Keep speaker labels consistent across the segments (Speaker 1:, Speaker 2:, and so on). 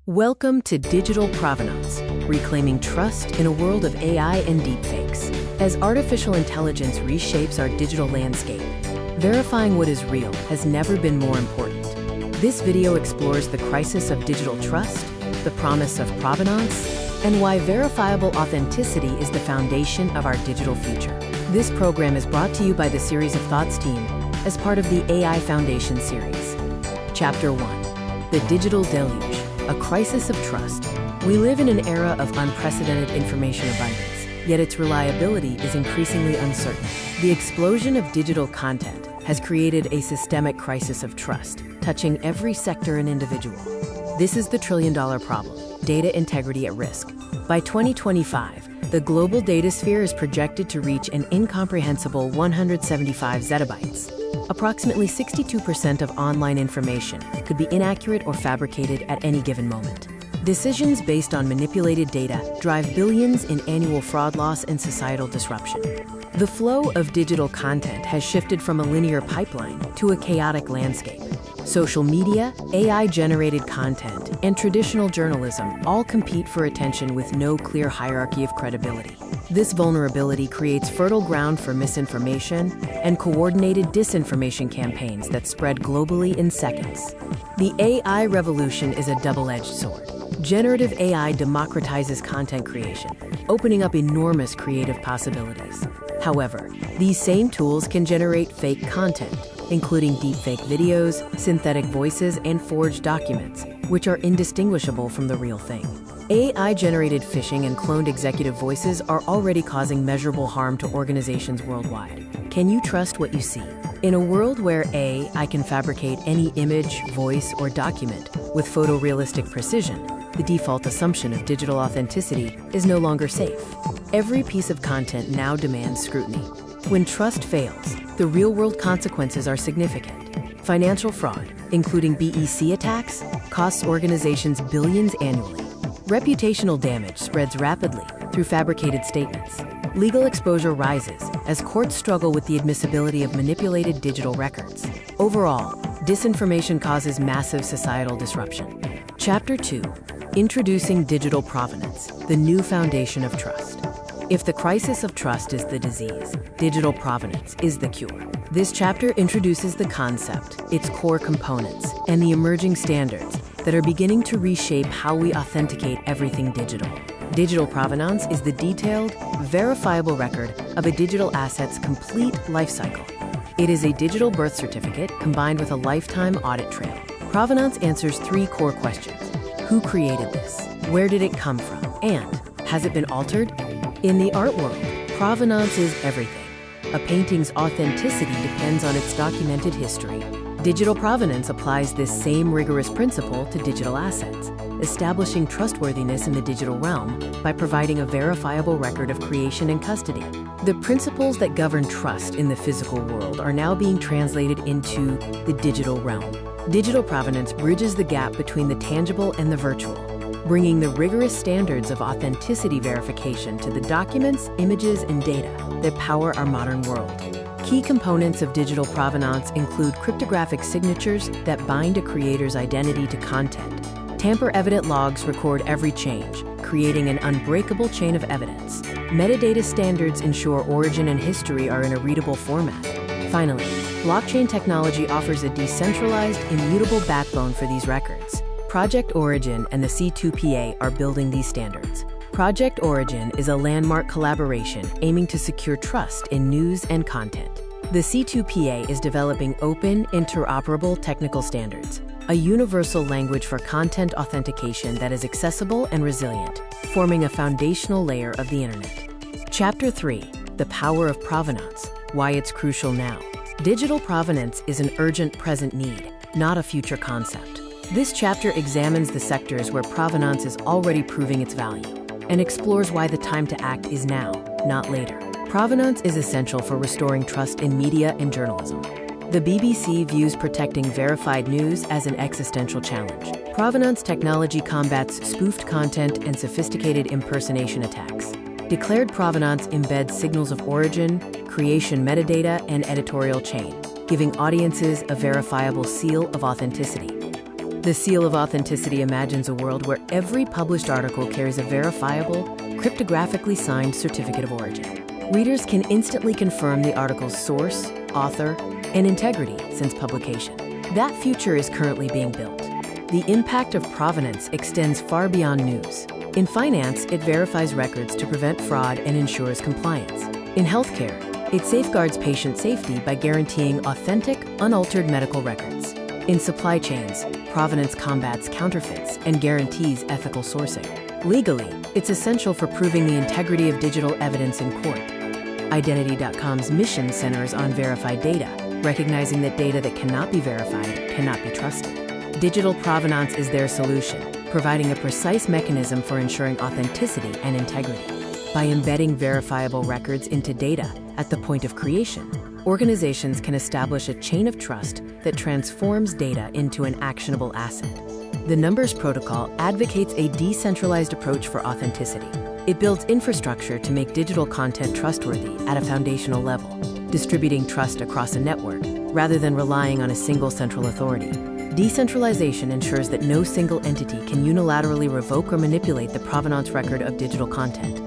Speaker 1: Welcome to Digital Provenance, reclaiming trust in a world of AI and deepfakes. As artificial intelligence reshapes our digital landscape, verifying what is real has never been more important. This video explores the crisis of digital trust, the promise of provenance, and why verifiable authenticity is the foundation of our digital future. This program is brought to you by the Series of Thoughts team as part of the AI Foundation series. Chapter 1. The Digital Deluge, a crisis of trust. We live in an era of unprecedented information abundance, yet its reliability is increasingly uncertain. The explosion of digital content has created a systemic crisis of trust, touching every sector and individual. This is the trillion-dollar problem, data integrity at risk. By 2025, the global data sphere is projected to reach an incomprehensible 175 zettabytes. Approximately 62% of online information could be inaccurate or fabricated at any given moment. Decisions based on manipulated data drive billions in annual fraud loss and societal disruption. The flow of digital content has shifted from a linear pipeline to a chaotic landscape. Social media, AI-generated content, and traditional journalism all compete for attention with no clear hierarchy of credibility. This vulnerability creates fertile ground for misinformation and coordinated disinformation campaigns that spread globally in seconds. The AI revolution is a double-edged sword. Generative AI democratizes content creation, opening up enormous creative possibilities. However, these same tools can generate fake content, including deepfake videos, synthetic voices, and forged documents, which are indistinguishable from the real thing. AI-generated phishing and cloned executive voices are already causing measurable harm to organizations worldwide. Can you trust what you see? In a world where AI can fabricate any image, voice, or document with photorealistic precision, the default assumption of digital authenticity is no longer safe. Every piece of content now demands scrutiny. When trust fails, the real-world consequences are significant. Financial fraud, including BEC attacks, costs organizations billions annually. Reputational damage spreads rapidly through fabricated statements. Legal exposure rises as courts struggle with the admissibility of manipulated digital records. Overall, disinformation causes massive societal disruption. Chapter 2. Introducing Digital Provenance, the new foundation of trust. If the crisis of trust is the disease, digital provenance is the cure. This chapter introduces the concept, its core components, and the emerging standards that are beginning to reshape how we authenticate everything digital. Digital provenance is the detailed, verifiable record of a digital asset's complete lifecycle. It is a digital birth certificate combined with a lifetime audit trail. Provenance answers three core questions. Who created this? Where did it come from? And has it been altered? In the art world, provenance is everything. A painting's authenticity depends on its documented history. Digital provenance applies this same rigorous principle to digital assets, establishing trustworthiness in the digital realm by providing a verifiable record of creation and custody. The principles that govern trust in the physical world are now being translated into the digital realm. Digital provenance bridges the gap between the tangible and the virtual, bringing the rigorous standards of authenticity verification to the documents, images, and data that power our modern world. Key components of digital provenance include cryptographic signatures that bind a creator's identity to content. Tamper-evident logs record every change, creating an unbreakable chain of evidence. Metadata standards ensure origin and history are in a readable format. Finally, blockchain technology offers a decentralized, immutable backbone for these records. Project Origin and the C2PA are building these standards. Project Origin is a landmark collaboration aiming to secure trust in news and content. The C2PA is developing open, interoperable technical standards, a universal language for content authentication that is accessible and resilient, forming a foundational layer of the internet. Chapter 3. The Power of Provenance, Why It's Crucial Now. Digital provenance is an urgent present need, not a future concept. This chapter examines the sectors where provenance is already proving its value and explores why the time to act is now, not later. Provenance is essential for restoring trust in media and journalism. The BBC views protecting verified news as an existential challenge. Provenance technology combats spoofed content and sophisticated impersonation attacks. Declared provenance embeds signals of origin, creation metadata, and editorial chain, giving audiences a verifiable seal of authenticity. The seal of authenticity imagines a world where every published article carries a verifiable, cryptographically signed certificate of origin. Readers can instantly confirm the article's source, author, and integrity since publication. That future is currently being built. The impact of provenance extends far beyond news. In finance, it verifies records to prevent fraud and ensures compliance. In healthcare, it safeguards patient safety by guaranteeing authentic, unaltered medical records. In supply chains, provenance combats counterfeits and guarantees ethical sourcing. Legally, it's essential for proving the integrity of digital evidence in court. Identity.com's mission centers on verified data, recognizing that data that cannot be verified cannot be trusted. Digital provenance is their solution, providing a precise mechanism for ensuring authenticity and integrity. By embedding verifiable records into data at the point of creation, organizations can establish a chain of trust that transforms data into an actionable asset. The Numbers Protocol advocates a decentralized approach for authenticity. It builds infrastructure to make digital content trustworthy at a foundational level, distributing trust across a network rather than relying on a single central authority. Decentralization ensures that no single entity can unilaterally revoke or manipulate the provenance record of digital content.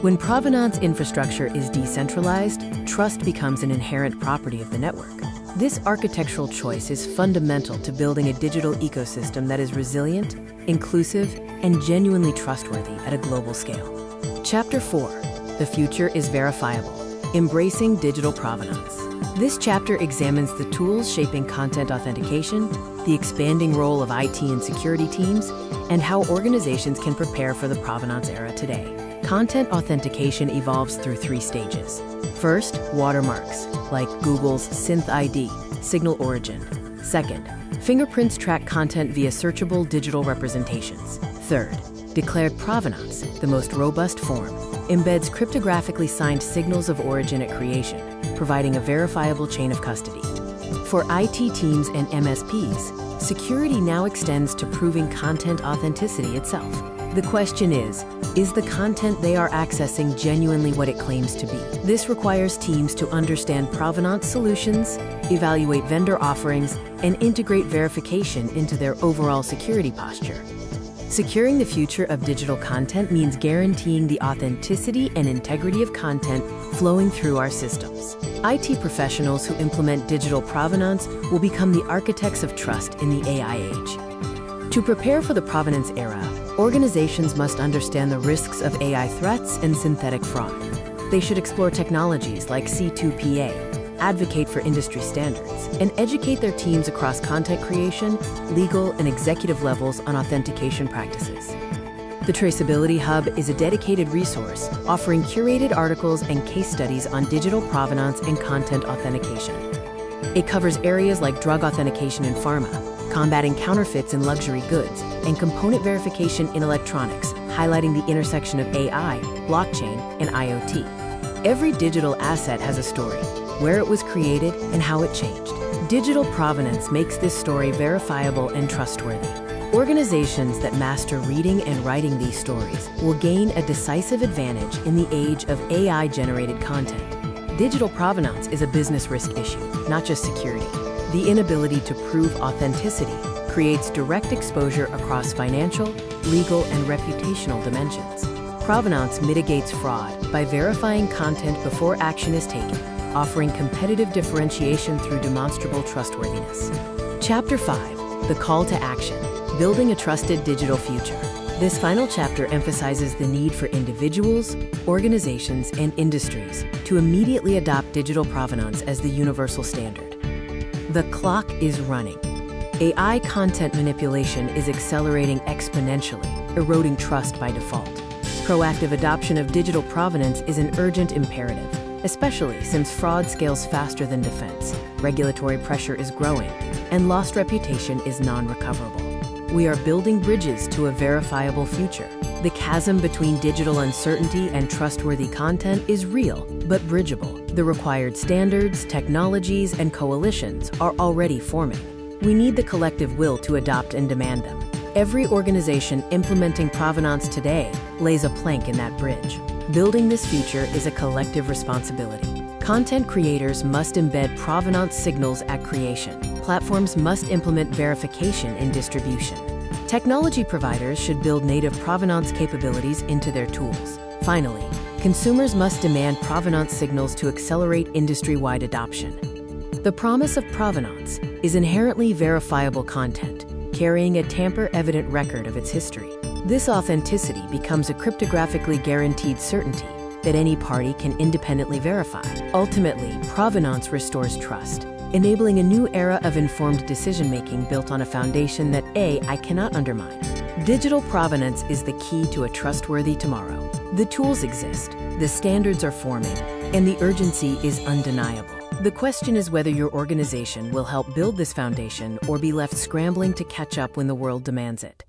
Speaker 1: When provenance infrastructure is decentralized, trust becomes an inherent property of the network. This architectural choice is fundamental to building a digital ecosystem that is resilient, inclusive, and genuinely trustworthy at a global scale. Chapter 4. The future is verifiable. Embracing digital provenance. This chapter examines the tools shaping content authentication, the expanding role of IT and security teams, and how organizations can prepare for the provenance era today. Content authentication evolves through 3 stages. First, watermarks, like Google's SynthID, signal origin. Second, fingerprints track content via searchable digital representations. Third, declared provenance, the most robust form, embeds cryptographically signed signals of origin at creation, providing a verifiable chain of custody. For IT teams and MSPs, security now extends to proving content authenticity itself. The question is the content they are accessing genuinely what it claims to be? This requires teams to understand provenance solutions, evaluate vendor offerings, and integrate verification into their overall security posture. Securing the future of digital content means guaranteeing the authenticity and integrity of content flowing through our systems. IT professionals who implement digital provenance will become the architects of trust in the AI age. To prepare for the provenance era, organizations must understand the risks of AI threats and synthetic fraud. They should explore technologies like C2PA, advocate for industry standards, and educate their teams across content creation, legal, and executive levels on authentication practices. The Traceability Hub is a dedicated resource offering curated articles and case studies on digital provenance and content authentication. It covers areas like drug authentication in pharma, combating counterfeits in luxury goods, and component verification in electronics, highlighting the intersection of AI, blockchain, and IoT. Every digital asset has a story, where it was created and how it changed. Digital provenance makes this story verifiable and trustworthy. Organizations that master reading and writing these stories will gain a decisive advantage in the age of AI-generated content. Digital provenance is a business risk issue, not just security. The inability to prove authenticity creates direct exposure across financial, legal, and reputational dimensions. Provenance mitigates fraud by verifying content before action is taken, offering competitive differentiation through demonstrable trustworthiness. Chapter 5. The Call to Action. Building a Trusted Digital Future. This final chapter emphasizes the need for individuals, organizations, and industries to immediately adopt digital provenance as the universal standard. The clock is running. AI content manipulation is accelerating exponentially, eroding trust by default. Proactive adoption of digital provenance is an urgent imperative, especially since fraud scales faster than defense, regulatory pressure is growing, and lost reputation is non-recoverable. We are building bridges to a verifiable future. The chasm between digital uncertainty and trustworthy content is real, but bridgeable. The required standards, technologies, and coalitions are already forming. We need the collective will to adopt and demand them. Every organization implementing provenance today lays a plank in that bridge. Building this future is a collective responsibility. Content creators must embed provenance signals at creation, platforms must implement verification in distribution. Technology providers should build native provenance capabilities into their tools. Finally, consumers must demand provenance signals to accelerate industry-wide adoption. The promise of provenance is inherently verifiable content, carrying a tamper-evident record of its history. This authenticity becomes a cryptographically guaranteed certainty that any party can independently verify. Ultimately, provenance restores trust, enabling a new era of informed decision-making built on a foundation that I cannot undermine. Digital provenance is the key to a trustworthy tomorrow. The tools exist, the standards are forming, and the urgency is undeniable. The question is whether your organization will help build this foundation or be left scrambling to catch up when the world demands it.